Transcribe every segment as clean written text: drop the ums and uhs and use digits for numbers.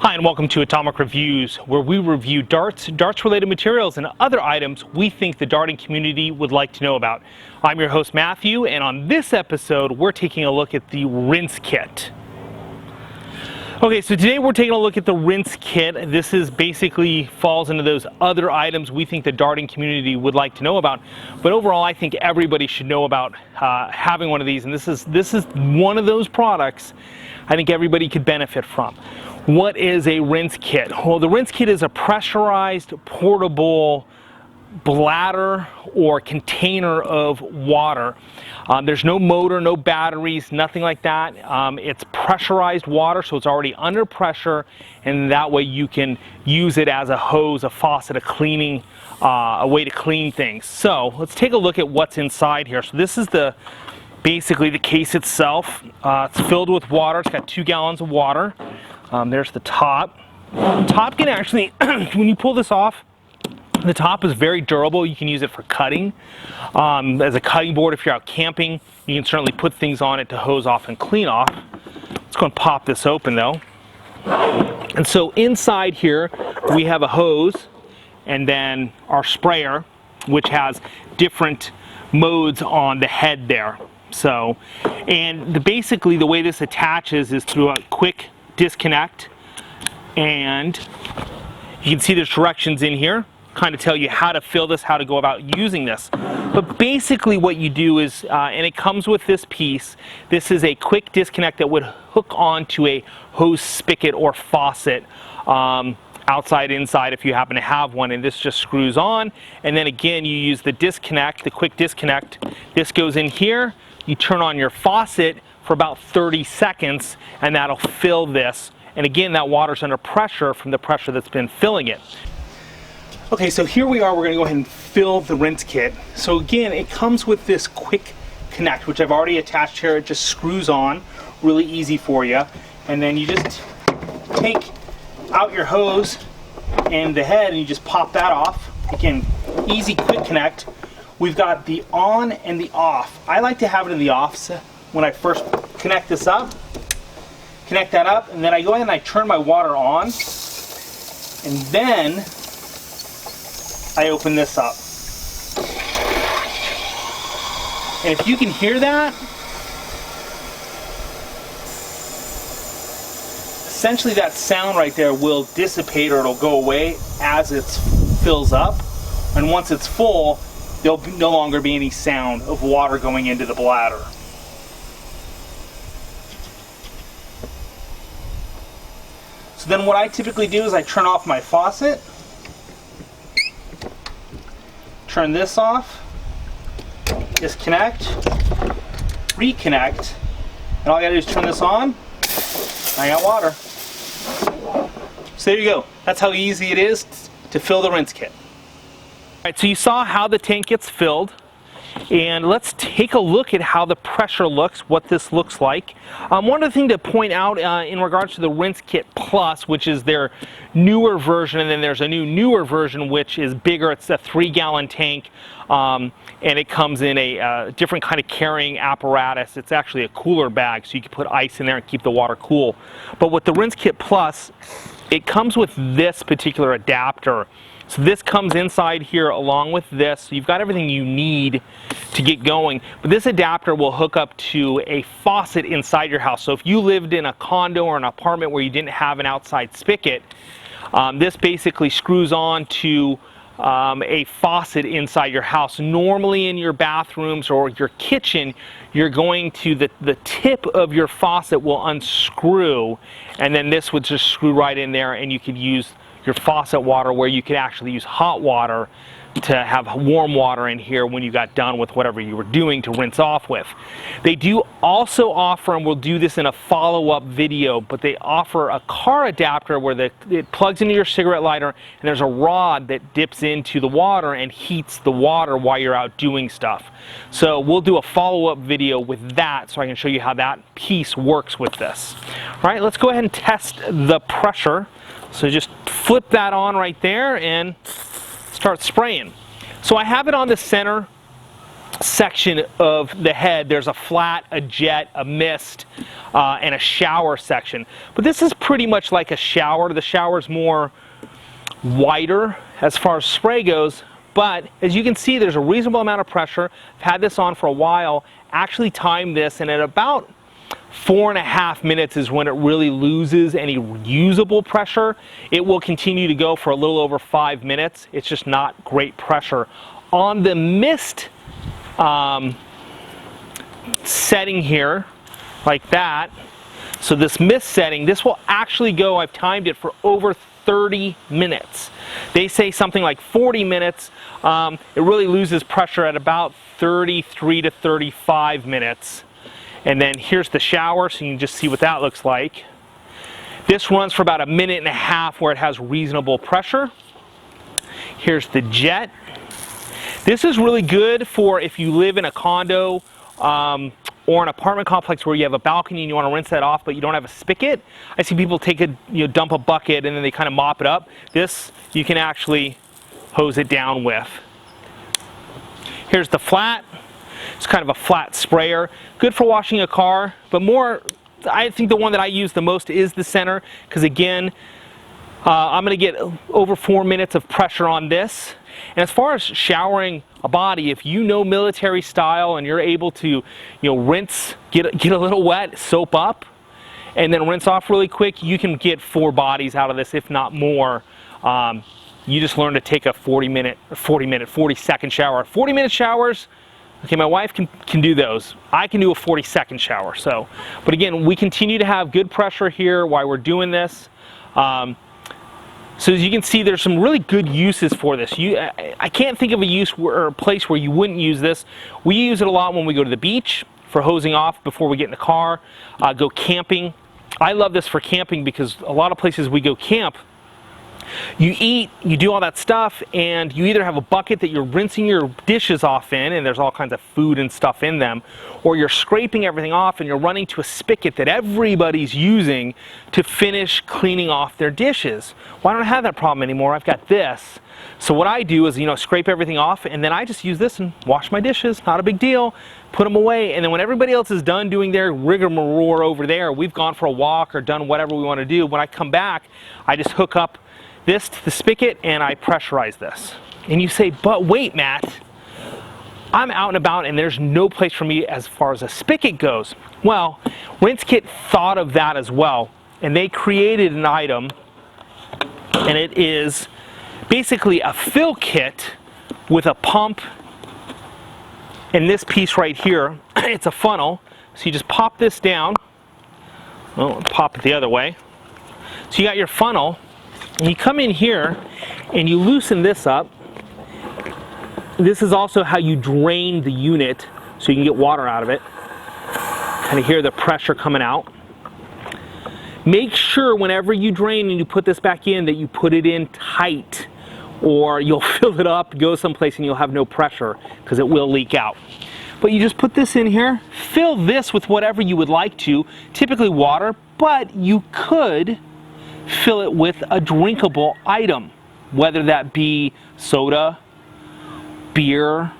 Hi and welcome to Atomic Reviews, where we review darts related materials and other items we think the darting community would like to know about. I'm your host Matthew, and on this episode we're taking a look at the RinseKit. Okay, so today we're taking a look at the RinseKit. This is basically falls into those other items we think the darting community would like to know about. But overall, I think everybody should know about having one of these, and this is one of those products I think everybody could benefit from. What is a RinseKit? Well, the RinseKit is a pressurized portable bladder or container of water. There's no motor, no batteries, nothing like that. It's pressurized water, so it's already under pressure, and that way you can use it as a hose, a faucet, a way to clean things. So let's take a look at what's inside here. So this is basically the case itself. It's filled with water. It's got 2 gallons of water. There's the top. The top can actually, when you pull this off, the top is very durable. You can use it for cutting. As a cutting board, if you're out camping, you can certainly put things on it to hose off and clean off. Let's go and pop this open though. And so inside here, we have a hose and then our sprayer, which has different modes on the head there. So, and basically the way this attaches is through a quick disconnect, and you can see there's directions in here kind of tell you how to fill this, how to go about using this. But basically what you do is, and it comes with this piece, this is a quick disconnect that would hook onto a hose spigot or faucet, outside, inside if you happen to have one, and this just screws on, and then again you use the disconnect, the quick disconnect. This goes in here, you turn on your faucet for about 30 seconds and that'll fill this, and again that water's under pressure from the pressure that's been filling it. Okay, so here we are, we're going to go ahead and fill the RinseKit. So again, it comes with this quick connect, which I've already attached here. It just screws on, really easy for you, and then you just take out your hose and the head and you just pop that off. Again, easy quick connect. We've got the on and the off. I like to have it in the off when I first connect this up. Connect that up, and then I go ahead and I turn my water on, and then I open this up. And if you can hear that, essentially that sound right there will dissipate, or it'll go away as it fills up. And once it's full, there'll no longer be any sound of water going into the bladder. So then what I typically do is I turn off my faucet, turn this off, disconnect, reconnect, and all I gotta do is turn this on, I got water. So there you go. That's how easy it is to fill the RinseKit. Alright, so you saw how the tank gets filled, and let's take a look at how the pressure looks, what this looks like. One other thing to point out in regards to the RinseKit PLUS, which is their newer version, and then there's a newer version which is bigger. It's a 3-gallon tank, and it comes in a different kind of carrying apparatus. It's actually a cooler bag, so you can put ice in there and keep the water cool. But with the RinseKit PLUS, it comes with this particular adapter. So this comes inside here along with this. So you've got everything you need to get going. But this adapter will hook up to a faucet inside your house. So if you lived in a condo or an apartment where you didn't have an outside spigot, this basically screws on to a faucet inside your house. Normally in your bathrooms or your kitchen, you're going to, the tip of your faucet will unscrew, and then this would just screw right in there, and you could use your faucet water, where you could actually use hot water to have warm water in here when you got done with whatever you were doing to rinse off with. They do also offer, and we'll do this in a follow-up video, but they offer a car adapter where it plugs into your cigarette lighter, and there's a rod that dips into the water and heats the water while you're out doing stuff. So we'll do a follow-up video with that so I can show you how that piece works with this. All right, let's go ahead and test the pressure. So just flip that on right there and start spraying. So I have it on the center section of the head. There's a flat, a jet, a mist, and a shower section. But this is pretty much like a shower. The shower's more wider as far as spray goes, but as you can see, there's a reasonable amount of pressure. I've had this on for a while, actually timed this, and at about 4.5 minutes is when it really loses any usable pressure. It will continue to go for a little over 5 minutes. It's just not great pressure. On the mist setting here, like that, so this mist setting, this will actually go, I've timed it for over 30 minutes. They say something like 40 minutes. It really loses pressure at about 33 to 35 minutes. And then here's the shower, so you can just see what that looks like. This runs for about 1.5 minutes where it has reasonable pressure. Here's the jet. This is really good for if you live in a condo or an apartment complex where you have a balcony and you want to rinse that off but you don't have a spigot. I see people take a, dump a bucket and then they kind of mop it up. This you can actually hose it down with. Here's the flat. It's kind of a flat sprayer. Good for washing a car, but more, I think the one that I use the most is the center, because again, I'm going to get over 4 minutes of pressure on this. And as far as showering a body, if you know military style and you're able to, rinse, get a little wet, soap up, and then rinse off really quick, you can get 4 bodies out of this, if not more. You just learn to take a 40-second shower. 40-minute showers, okay, my wife can do those. I can do a 40-second shower. So, but again, we continue to have good pressure here while we're doing this. So as you can see, there's some really good uses for this. I can't think of a use or a place where you wouldn't use this. We use it a lot when we go to the beach for hosing off before we get in the car, go camping. I love this for camping because a lot of places we go camp, you eat, you do all that stuff, and you either have a bucket that you're rinsing your dishes off in, and there's all kinds of food and stuff in them, or you're scraping everything off and you're running to a spigot that everybody's using to finish cleaning off their dishes. Well, I don't have that problem anymore. I've got this. So what I do is, scrape everything off, and then I just use this and wash my dishes. Not a big deal. Put them away, and then when everybody else is done doing their rigmarole over there, we've gone for a walk or done whatever we want to do, when I come back, I just hook up this to the spigot and I pressurize this. And you say, but wait, Matt, I'm out and about and there's no place for me as far as a spigot goes. Well, RinseKit thought of that as well, and they created an item, and it is basically a fill kit with a pump and this piece right here. It's a funnel, so you just pop this down. Well, pop it the other way. So you got your funnel, and you come in here and you loosen this up. This is also how you drain the unit so you can get water out of it. Kind of hear the pressure coming out. Make sure whenever you drain and you put this back in that you put it in tight, or you'll fill it up, go someplace, and you'll have no pressure because it will leak out. But you just put this in here, fill this with whatever you would like to, typically water, but you could fill it with a drinkable item, whether that be soda, beer,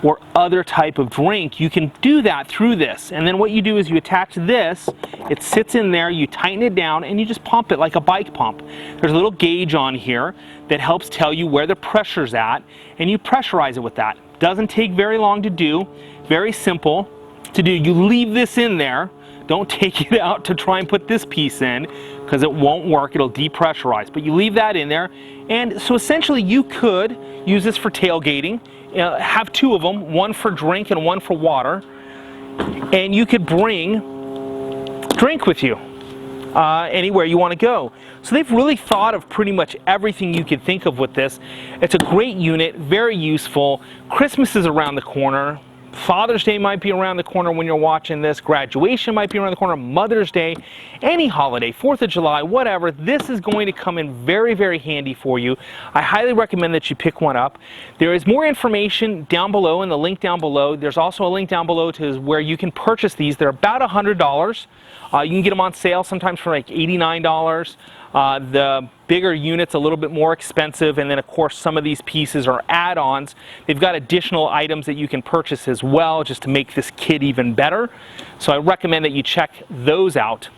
or other type of drink. You can do that through this, and then what you do is you attach this, it sits in there, you tighten it down, and you just pump it like a bike pump. There's a little gauge on here that helps tell you where the pressure's at, and you pressurize it with that. Doesn't take very long to do, very simple to do. You leave this in there, don't take it out to try and put this piece in, because it won't work, it'll depressurize. But you leave that in there, and so essentially you could use this for tailgating, have 2 of them, one for drink and one for water, and you could bring drink with you anywhere you want to go. So they've really thought of pretty much everything you could think of with this. It's a great unit, very useful. Christmas is around the corner. Father's Day might be around the corner when you're watching this. Graduation might be around the corner. Mother's Day, any holiday, 4th of July, whatever. This is going to come in very, very handy for you. I highly recommend that you pick one up. There is more information down below in the link down below. There's also a link down below to where you can purchase these. They're about $100. You can get them on sale sometimes for like $89. The bigger units a little bit more expensive, and then of course some of these pieces are add-ons. They've got additional items that you can purchase as well just to make this kit even better. So I recommend that you check those out.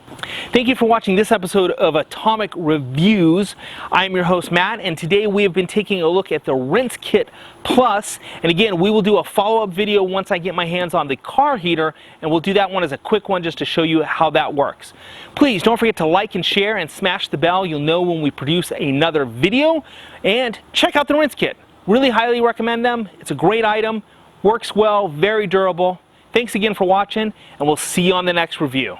Thank you for watching this episode of Atomic Reviews. I'm your host Matt, and today we have been taking a look at the RinseKit PLUS. And again, we will do a follow-up video once I get my hands on the car heater, and we'll do that one as a quick one just to show you how that works. Please don't forget to like and share and smash the bell. You'll know when we produce another video. And check out the RinseKit. Really highly recommend them. It's a great item, works well, very durable. Thanks again for watching, and we'll see you on the next review.